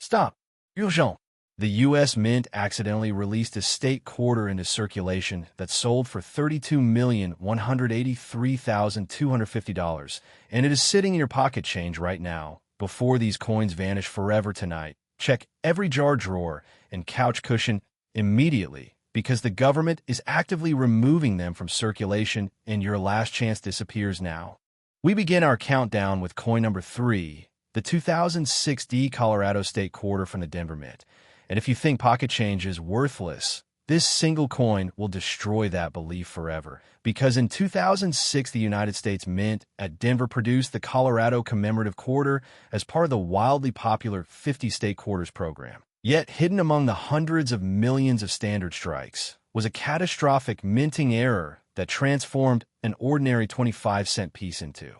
Stop. Urgent. The U.S. Mint accidentally released a state quarter into circulation that sold for $32,183,250, and it is sitting in your pocket change right now. Before these coins vanish forever tonight, check every jar drawer and couch cushion immediately, because the government is actively removing them from circulation and your last chance disappears now. We begin our countdown with coin number 3, the 2006 Colorado State Quarter from the Denver Mint. And if you think pocket change is worthless, this single coin will destroy that belief forever. Because in 2006, the United States Mint at Denver produced the Colorado Commemorative Quarter as part of the wildly popular 50 State Quarters program. Yet, hidden among the hundreds of millions of standard strikes was a catastrophic minting error that transformed an ordinary 25-cent piece into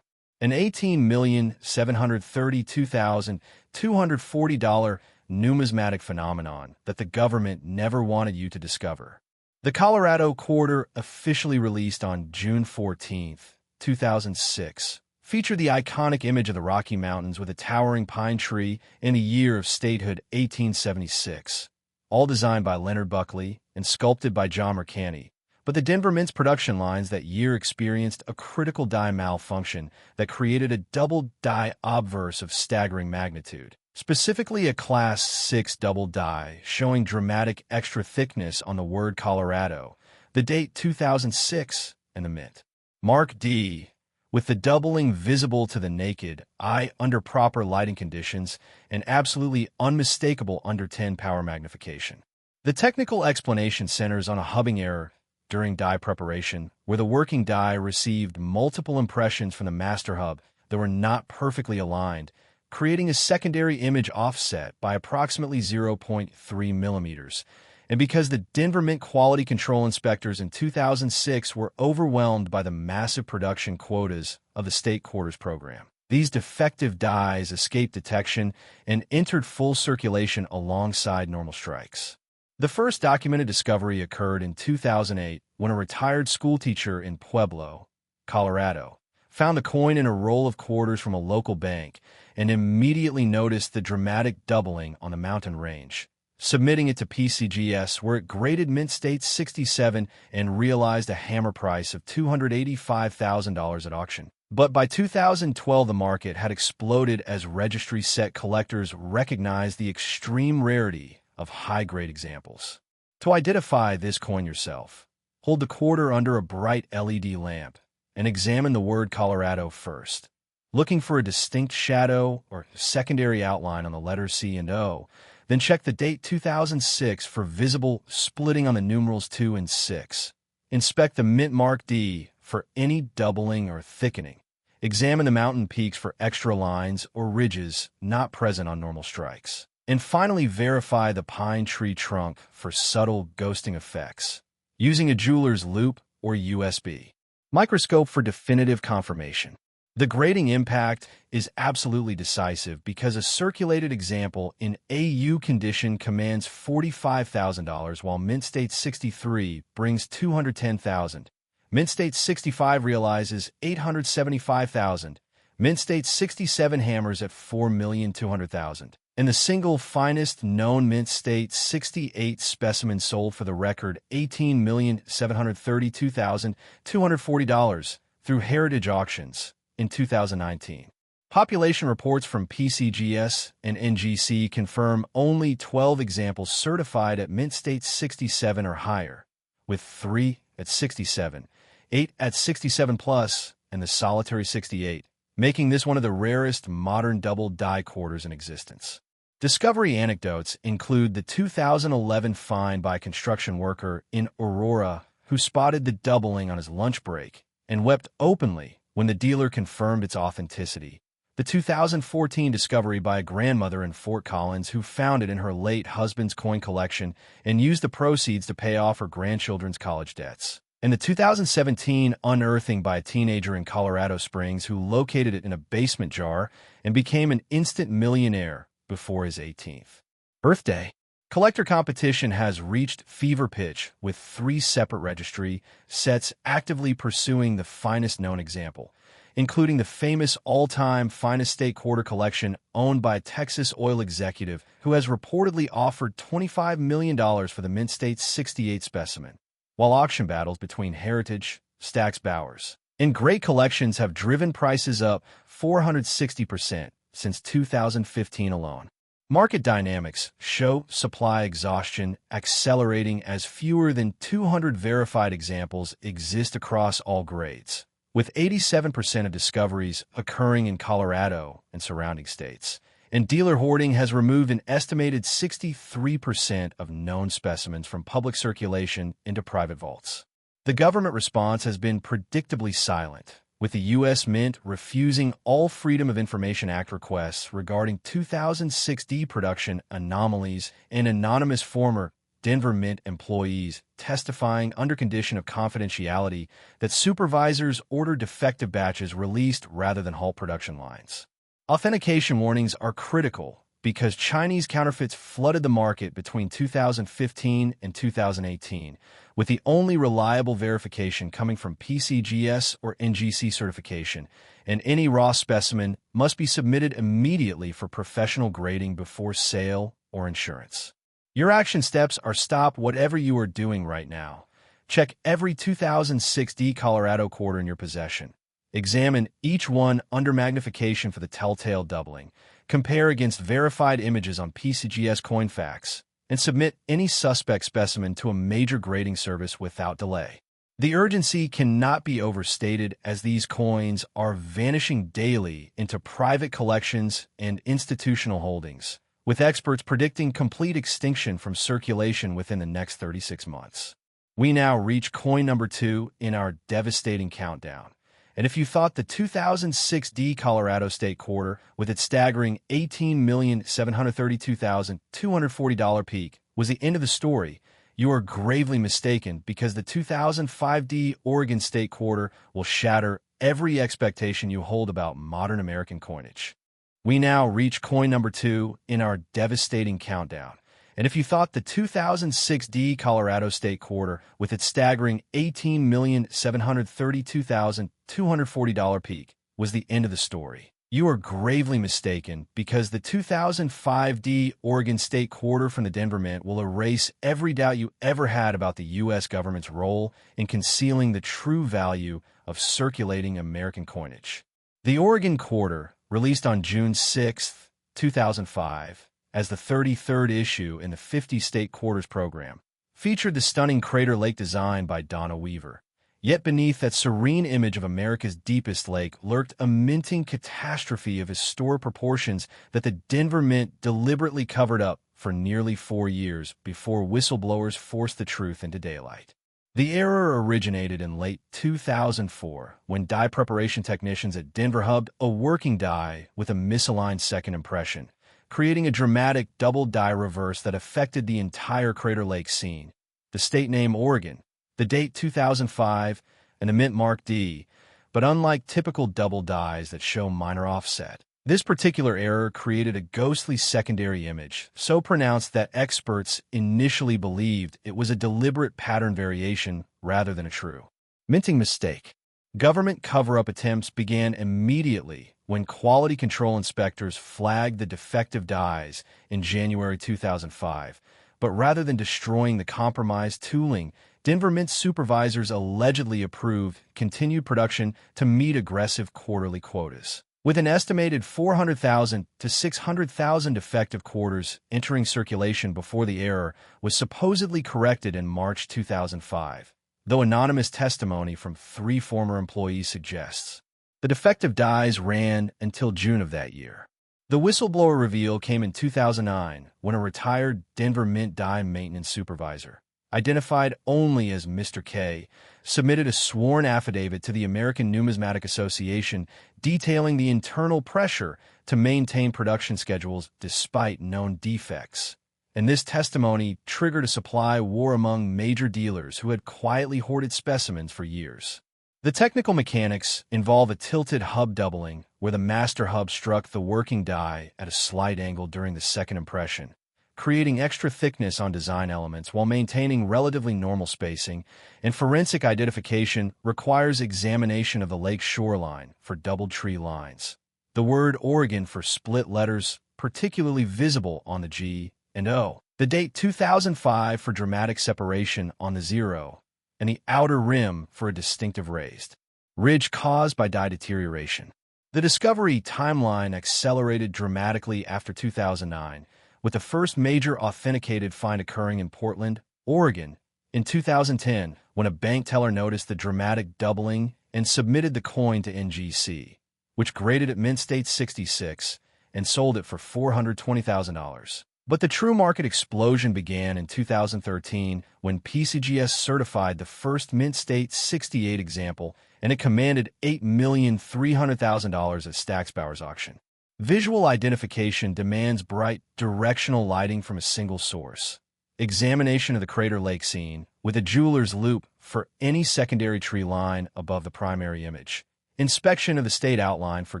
an $18,732,240 numismatic phenomenon that the government never wanted you to discover. The Colorado Quarter, officially released on June 14, 2006, featured the iconic image of the Rocky Mountains with a towering pine tree in the year of statehood 1876, all designed by Leonard Buckley and sculpted by John Mercani. But the Denver Mint's production lines that year experienced a critical die malfunction that created a double die obverse of staggering magnitude. Specifically a Class 6 double die showing dramatic extra thickness on the word Colorado, the date 2006, and the mint. Mark D, with the doubling visible to the naked eye under proper lighting conditions and absolutely unmistakable under 10 power magnification. The technical explanation centers on a hubbing error during die preparation, where the working die received multiple impressions from the master hub that were not perfectly aligned, creating a secondary image offset by approximately 0.3 millimeters. And because the Denver Mint quality control inspectors in 2006 were overwhelmed by the massive production quotas of the state quarters program, these defective dies escaped detection and entered full circulation alongside normal strikes. The first documented discovery occurred in 2008 when a retired schoolteacher in Pueblo, Colorado, found the coin in a roll of quarters from a local bank and immediately noticed the dramatic doubling on the mountain range. Submitting it to PCGS, where it graded Mint State 67 and realized a hammer price of $285,000 at auction. But by 2012, the market had exploded as registry set collectors recognized the extreme rarity of high-grade examples. To identify this coin yourself, hold the quarter under a bright LED lamp and examine the word Colorado first. Looking for a distinct shadow or secondary outline on the letters C and O, then check the date 2006 for visible splitting on the numerals 2 and 6. Inspect the Mint Mark D for any doubling or thickening. Examine the mountain peaks for extra lines or ridges not present on normal strikes. And finally, verify the pine tree trunk for subtle ghosting effects, using a jeweler's loupe or USB microscope for definitive confirmation. The grading impact is absolutely decisive because a circulated example in AU condition commands $45,000 while Mint State 63 brings $210,000. Mint State 65 realizes $875,000. Mint State 67 hammers at $4,200,000. And the single finest known Mint State 68 specimen sold for the record $18,732,240 through Heritage Auctions in 2019. Population reports from PCGS and NGC confirm only 12 examples certified at Mint State 67 or higher, with 3 at 67, 8 at 67 plus, and the solitary 68, making this one of the rarest modern double die quarters in existence. Discovery anecdotes include the 2011 find by a construction worker in Aurora who spotted the doubling on his lunch break and wept openly when the dealer confirmed its authenticity. The 2014 discovery by a grandmother in Fort Collins who found it in her late husband's coin collection and used the proceeds to pay off her grandchildren's college debts. And the 2017 unearthing by a teenager in Colorado Springs who located it in a basement jar and became an instant millionaire before his 18th birthday. Collector competition has reached fever pitch with 3 separate registry sets actively pursuing the finest known example. including the famous all-time finest state quarter collection owned by a Texas oil executive who has reportedly offered $25 million for the Mint State's 68 specimen, while auction battles between Heritage, Stack's Bowers, and GreatCollections have driven prices up 460% since 2015 alone. Market dynamics show supply exhaustion accelerating as fewer than 200 verified examples exist across all grades, with 87% of discoveries occurring in Colorado and surrounding states. And dealer hoarding has removed an estimated 63% of known specimens from public circulation into private vaults. The government response has been predictably silent, with the U.S. Mint refusing all Freedom of Information Act requests regarding 2006 production anomalies and anonymous former Denver Mint employees testifying under condition of confidentiality that supervisors ordered defective batches released rather than halt production lines. Authentication warnings are critical because Chinese counterfeits flooded the market between 2015 and 2018, with the only reliable verification coming from PCGS or NGC certification, and any raw specimen must be submitted immediately for professional grading before sale or insurance. Your action steps are stop whatever you are doing right now. Check every 2006 Colorado quarter in your possession. Examine each one under magnification for the telltale doubling. Compare against verified images on PCGS Coinfax, and submit any suspect specimen to a major grading service without delay. The urgency cannot be overstated as these coins are vanishing daily into private collections and institutional holdings, with experts predicting complete extinction from circulation within the next 36 months. We now reach coin number 2 in our devastating countdown. And if you thought the 2006 Colorado State Quarter, with its staggering $18,732,240 peak, was the end of the story, you are gravely mistaken because the 2005 Oregon State Quarter will shatter every expectation you hold about modern American coinage. We now reach coin number 2 in our devastating countdown. And if you thought the 2006 Colorado State Quarter, with its staggering $18,732,240 peak, was the end of the story, you are gravely mistaken because the 2005 Oregon State Quarter from the Denver Mint will erase every doubt you ever had about the U.S. government's role in concealing the true value of circulating American coinage. The Oregon Quarter, released on June 6, 2005, as the 33rd issue in the 50 State Quarters program, featured the stunning Crater Lake design by Donna Weaver. Yet beneath that serene image of America's deepest lake lurked a minting catastrophe of historic proportions that the Denver Mint deliberately covered up for nearly 4 years before whistleblowers forced the truth into daylight. The error originated in late 2004 when die preparation technicians at Denver hubbed a working die with a misaligned second impression, creating a dramatic double die reverse that affected the entire Crater Lake scene. The state name Oregon, the date 2005, and the mint mark D, but unlike typical double dies that show minor offset, this particular error created a ghostly secondary image, so pronounced that experts initially believed it was a deliberate pattern variation rather than a true minting mistake. Government cover-up attempts began immediately when quality control inspectors flagged the defective dies in January 2005, but rather than destroying the compromised tooling, Denver Mint supervisors allegedly approved continued production to meet aggressive quarterly quotas. With an estimated 400,000 to 600,000 defective quarters entering circulation before the error was supposedly corrected in March 2005, though anonymous testimony from 3 former employees suggests the defective dies ran until June of that year. The whistleblower reveal came in 2009 when a retired Denver Mint die maintenance supervisor, identified only as Mr. K, submitted a sworn affidavit to the American Numismatic Association detailing the internal pressure to maintain production schedules despite known defects. And this testimony triggered a supply war among major dealers who had quietly hoarded specimens for years. The technical mechanics involve a tilted hub doubling, where the master hub struck the working die at a slight angle during the second impression, creating extra thickness on design elements while maintaining relatively normal spacing, and forensic identification requires examination of the lake shoreline for doubled tree lines. The word Oregon for split letters, particularly visible on the G and O. The date 2005 for dramatic separation on the 0, and the outer rim for a distinctive raised ridge caused by dye deterioration. The discovery timeline accelerated dramatically after 2009, with the first major authenticated find occurring in Portland, Oregon, in 2010, when a bank teller noticed the dramatic doubling and submitted the coin to NGC, which graded at mint state 66 and sold it for $420,000. But the true market explosion began in 2013 when PCGS certified the first mint state 68 example, and it commanded $8,300,000 at Stacksbauer's auction. Visual identification demands bright, directional lighting from a single source. Examination of the Crater Lake scene with a jeweler's loupe for any secondary tree line above the primary image. Inspection of the state outline for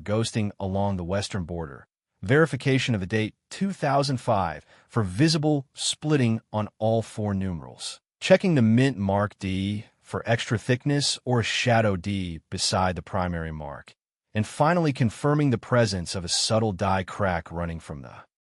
ghosting along the western border. Verification of the date 2005 for visible splitting on all four numerals. Checking the mint mark D for extra thickness or a shadow D beside the primary mark. And finally confirming the presence of a subtle dye crack running from the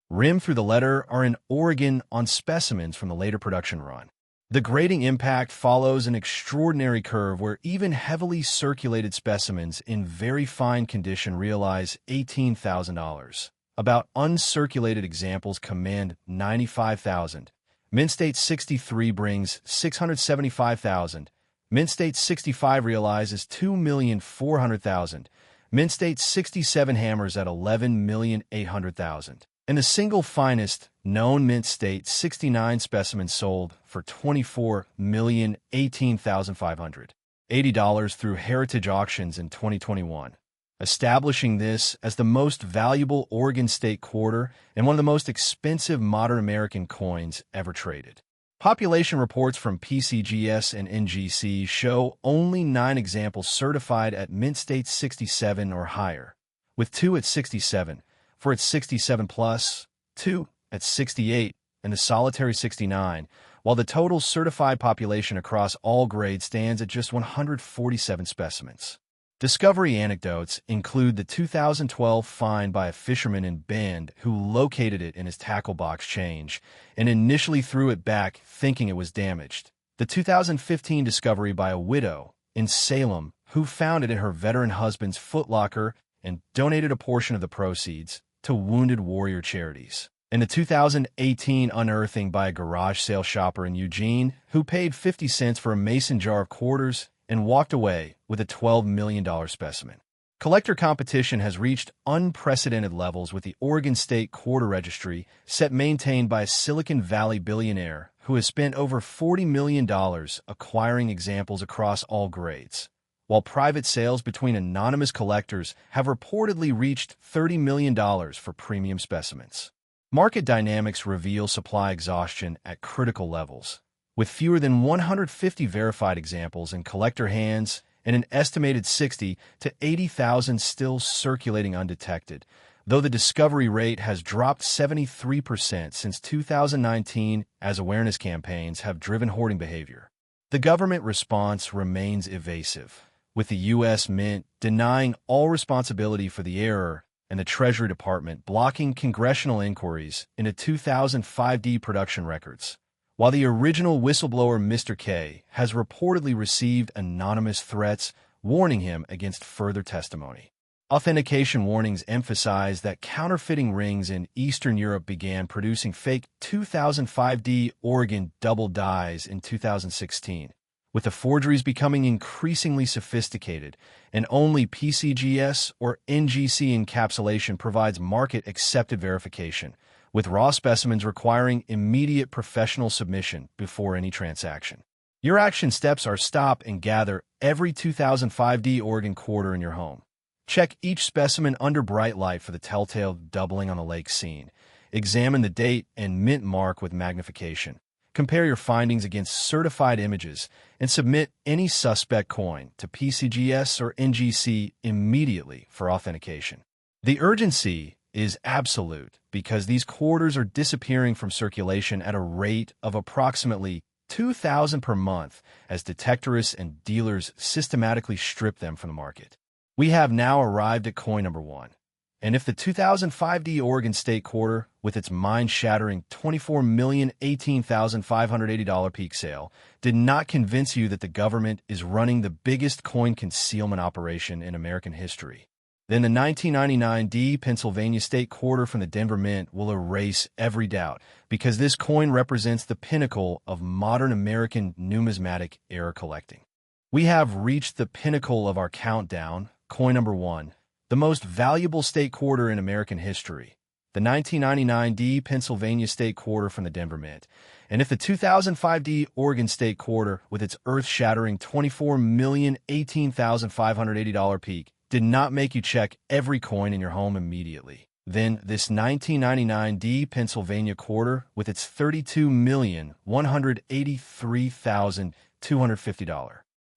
rim through the letter are in Oregon on specimens from the later production run. The grading impact follows an extraordinary curve where even heavily circulated specimens in very fine condition realize $18,000. About uncirculated examples command $95,000. Mint state 63 brings $675,000. Mint state 65 realizes $2,400,000. Mint state 67 hammers at $11,800,000. And the single finest known mint state 69 specimen sold for $24,018,580 through Heritage Auctions in 2021. Establishing this as the most valuable Oregon State quarter and one of the most expensive modern American coins ever traded. Population reports from PCGS and NGC show only 9 examples certified at mint state 67 or higher, with 2 at 67, for its 67 plus, 2 at 68, and the solitary 69, while the total certified population across all grades stands at just 147 specimens. Discovery anecdotes include the 2012 find by a fisherman in Bend who located it in his tackle box change and initially threw it back thinking it was damaged. The 2015 discovery by a widow in Salem who found it in her veteran husband's footlocker and donated a portion of the proceeds to Wounded Warrior charities. And the 2018 unearthing by a garage sale shopper in Eugene who paid 50 cents for a mason jar of quarters and walked away with a $12 million specimen. Collector competition has reached unprecedented levels with the Oregon State Quarter Registry set maintained by a Silicon Valley billionaire who has spent over $40 million acquiring examples across all grades, while private sales between anonymous collectors have reportedly reached $30 million for premium specimens. Market dynamics reveal supply exhaustion at critical levels, with fewer than 150 verified examples in collector hands and an estimated 60 to 80,000 still circulating undetected, though the discovery rate has dropped 73% since 2019 as awareness campaigns have driven hoarding behavior. The government response remains evasive, with the U.S. Mint denying all responsibility for the error and the Treasury Department blocking congressional inquiries into 2005D production records. While the original whistleblower Mr. K has reportedly received anonymous threats warning him against further testimony. Authentication warnings emphasize that counterfeiting rings in Eastern Europe began producing fake 2005D Oregon double dies in 2016, with the forgeries becoming increasingly sophisticated, and only PCGS or NGC encapsulation provides market-accepted verification, with raw specimens requiring immediate professional submission before any transaction. Your action steps are stop and gather every 2005D Oregon quarter in your home. Check each specimen under bright light for the telltale doubling on the lake scene. Examine the date and mint mark with magnification. Compare your findings against certified images and submit any suspect coin to PCGS or NGC immediately for authentication. The urgency is absolute because these quarters are disappearing from circulation at a rate of approximately 2,000 per month as detectorists and dealers systematically strip them from the market. We have now arrived at coin number 1. And if the 2005D Oregon State Quarter, with its mind-shattering $24,018,580 peak sale, did not convince you that the government is running the biggest coin concealment operation in American history, then the 1999D Pennsylvania State Quarter from the Denver Mint will erase every doubt, because this coin represents the pinnacle of modern American numismatic era collecting. We have reached the pinnacle of our countdown, coin number 1, the most valuable state quarter in American history, the 1999D Pennsylvania State Quarter from the Denver Mint. And if the 2005D Oregon State Quarter, with its earth-shattering $24,018,580 peak, did not make you check every coin in your home immediately, then this 1999D Pennsylvania Quarter, with its $32,183,250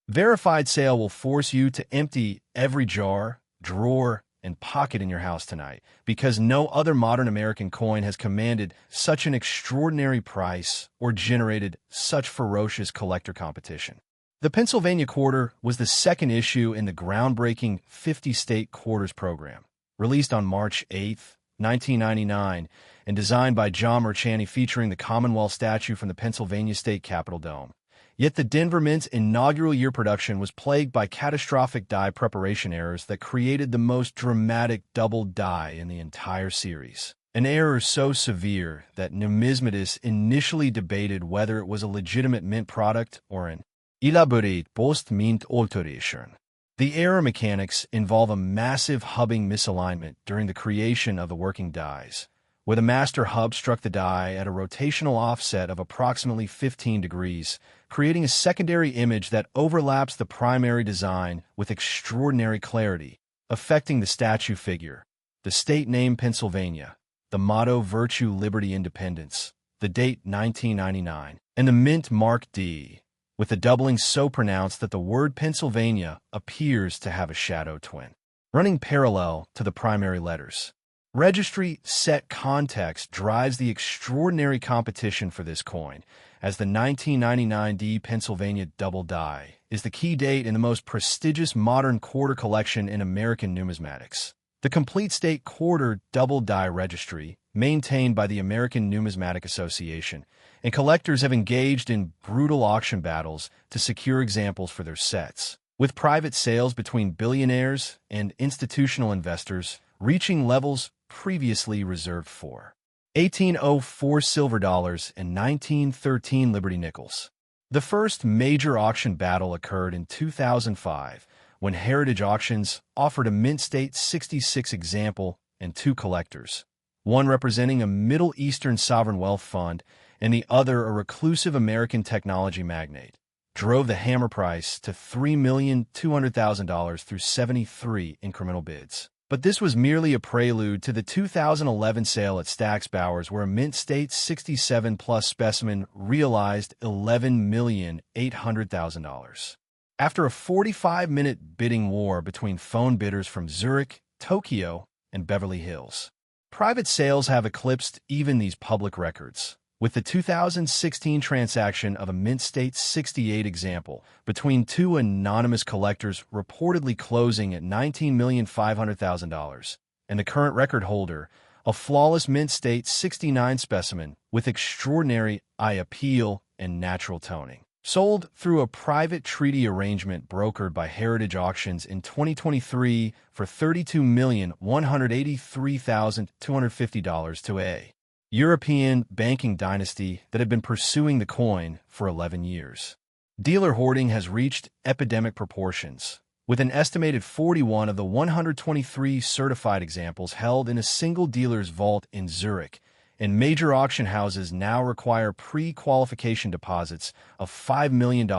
verified sale, will force you to empty every jar, drawer, and pocket in your house tonight, because no other modern American coin has commanded such an extraordinary price or generated such ferocious collector competition. The Pennsylvania Quarter was the second issue in the groundbreaking 50-state quarters program, released on March 8, 1999, and designed by John Merchani, featuring the Commonwealth statue from the Pennsylvania State Capitol Dome. Yet the Denver Mint's inaugural year production was plagued by catastrophic die preparation errors that created the most dramatic double die in the entire series. An error so severe that numismatists initially debated whether it was a legitimate mint product or an elaborate post-mint alteration. The error mechanics involve a massive hubbing misalignment during the creation of the working dies, where the master hub struck the die at a rotational offset of approximately 15 degrees, creating a secondary image that overlaps the primary design with extraordinary clarity, affecting the statue figure, the state name Pennsylvania, the motto Virtue, Liberty, Independence, the date 1999, and the mint mark D, with the doubling so pronounced that the word Pennsylvania appears to have a shadow twin, running parallel to the primary letters. Registry set context drives the extraordinary competition for this coin, as the 1999D Pennsylvania double die is the key date in the most prestigious modern quarter collection in American numismatics. The complete state quarter double die registry, maintained by the American Numismatic Association, and collectors have engaged in brutal auction battles to secure examples for their sets, with private sales between billionaires and institutional investors reaching levels previously reserved for 1804 silver dollars and 1913 Liberty nickels. The first major auction battle occurred in 2005, when Heritage Auctions offered a Mint State 66 example and two collectors, one representing a Middle Eastern sovereign wealth fund and the other a reclusive American technology magnate, drove the hammer price to $3,200,000 through 73 incremental bids. But this was merely a prelude to the 2011 sale at Stack's Bowers, where a Mint State 67 plus specimen realized $11,800,000. After a 45-minute bidding war between phone bidders from Zurich, Tokyo, and Beverly Hills, private sales have eclipsed even these public records, with the 2016 transaction of a Mint State 68 example between two anonymous collectors reportedly closing at $19,500,000, and the current record holder, a flawless Mint State 69 specimen with extraordinary eye appeal and natural toning, sold through a private treaty arrangement brokered by Heritage Auctions in 2023 for $32,183,250 to a European banking dynasty that had been pursuing the coin for 11 years. Dealer hoarding has reached epidemic proportions, with an estimated 41 of the 123 certified examples held in a single dealer's vault in Zurich, and major auction houses now require pre-qualification deposits of $5 million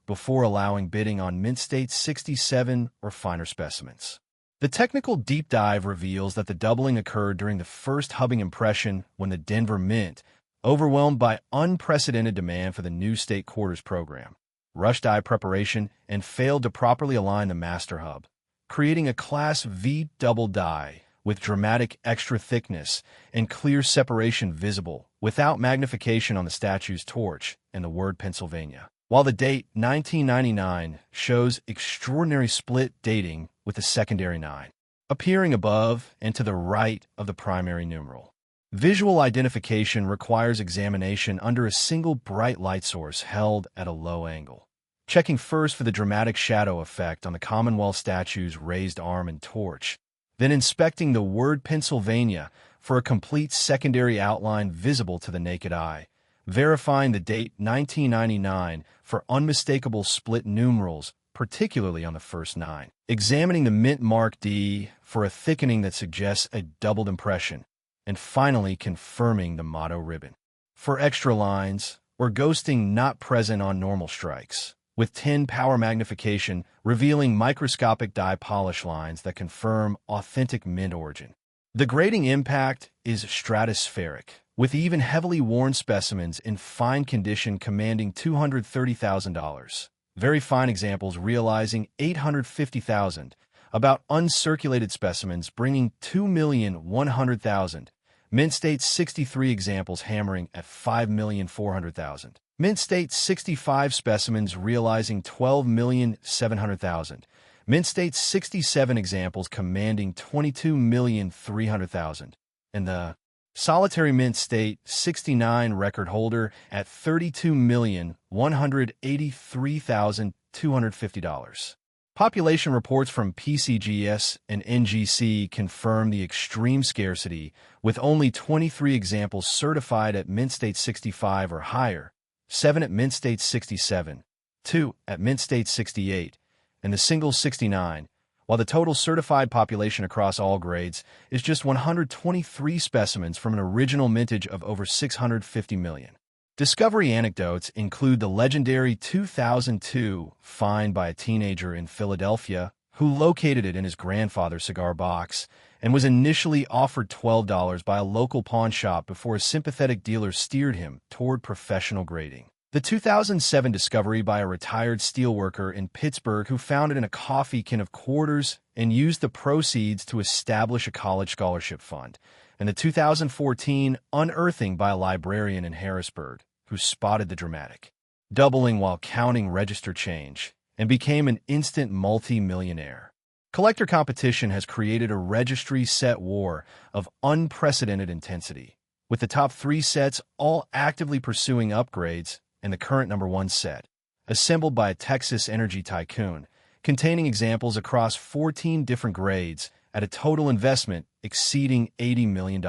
before allowing bidding on Mint State 67 or finer specimens. The technical deep dive reveals that the doubling occurred during the first hubbing impression when the Denver Mint, overwhelmed by unprecedented demand for the new state quarters program, rushed die preparation and failed to properly align the master hub, creating a Class V double die with dramatic extra thickness and clear separation visible without magnification on the statue's torch and the word Pennsylvania. While the date 1999 shows extraordinary split dating with the secondary 9, appearing above and to the right of the primary numeral. Visual identification requires examination under a single bright light source held at a low angle. Checking first for the dramatic shadow effect on the Commonwealth statue's raised arm and torch, then inspecting the word Pennsylvania for a complete secondary outline visible to the naked eye, verifying the date 1999 for unmistakable split numerals, particularly on the first 9, examining the mint mark D for a thickening that suggests a doubled impression, and finally confirming the motto ribbon. For extra lines, or ghosting not present on normal strikes, with 10 power magnification revealing microscopic dye polish lines that confirm authentic mint origin. The grading impact is stratospheric, with even heavily worn specimens in fine condition commanding $230,000. Very fine examples realizing $850,000, about uncirculated specimens bringing $2,100,000, mint state 63 examples hammering at $5,400,000, mint state 65 specimens realizing $12,700,000, mint state 67 examples commanding $22,300,000, and the solitary mint state 69 record holder at $32,183,250. Population reports from PCGS and NGC confirm the extreme scarcity, with only 23 examples certified at mint state 65 or higher, 7 at mint state 67, 2 at mint state 68, and the single 69, while the total certified population across all grades is just 123 specimens from an original mintage of over 650 million. Discovery anecdotes include the legendary 2002 find by a teenager in Philadelphia who located it in his grandfather's cigar box and was initially offered $12 by a local pawn shop before a sympathetic dealer steered him toward professional grading. The 2007 discovery by a retired steelworker in Pittsburgh who found it in a coffee can of quarters and used the proceeds to establish a college scholarship fund, and the 2014 unearthing by a librarian in Harrisburg who spotted the dramatic doubling while counting register change and became an instant multi-millionaire. Collector competition has created a registry set war of unprecedented intensity, with the top 3 sets all actively pursuing upgrades and the current number 1 set, assembled by a Texas energy tycoon, containing examples across 14 different grades at a total investment exceeding $80 million.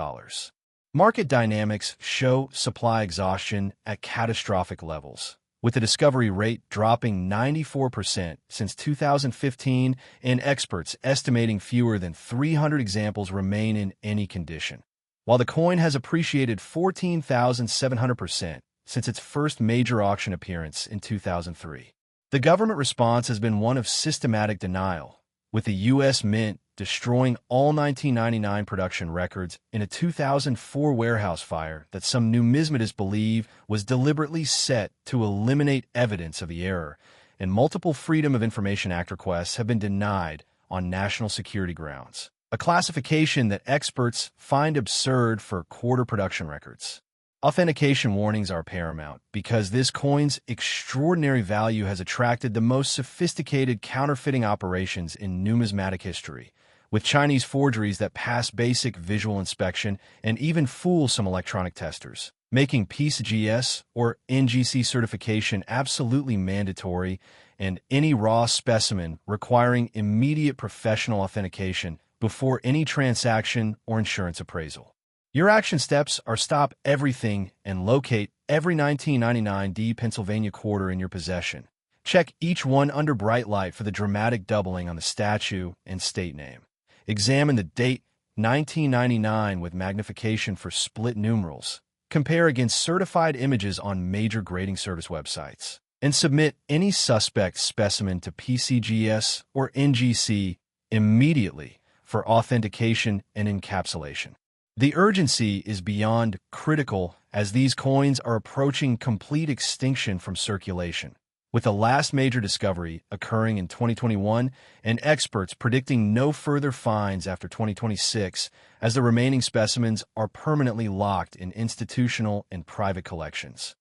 Market dynamics show supply exhaustion at catastrophic levels, with the discovery rate dropping 94% since 2015 and experts estimating fewer than 300 examples remain in any condition. While the coin has appreciated 14,700% since its first major auction appearance in 2003. The government response has been one of systematic denial, with the U.S. Mint destroying all 1999 production records in a 2004 warehouse fire that some numismatists believe was deliberately set to eliminate evidence of the error, and multiple Freedom of Information Act requests have been denied on national security grounds, a classification that experts find absurd for quarter production records. Authentication warnings are paramount because this coin's extraordinary value has attracted the most sophisticated counterfeiting operations in numismatic history, with Chinese forgeries that pass basic visual inspection and even fool some electronic testers, making PCGS or NGC certification absolutely mandatory and any raw specimen requiring immediate professional authentication before any transaction or insurance appraisal. Your action steps are stop everything and locate every 1999 D Pennsylvania quarter in your possession. Check each one under bright light for the dramatic doubling on the statue and state name. Examine the date 1999 with magnification for split numerals. Compare against certified images on major grading service websites. And submit any suspect specimen to PCGS or NGC immediately for authentication and encapsulation. The urgency is beyond critical as these coins are approaching complete extinction from circulation. with the last major discovery occurring in 2021 and experts predicting no further finds after 2026 as the remaining specimens are permanently locked in institutional and private collections.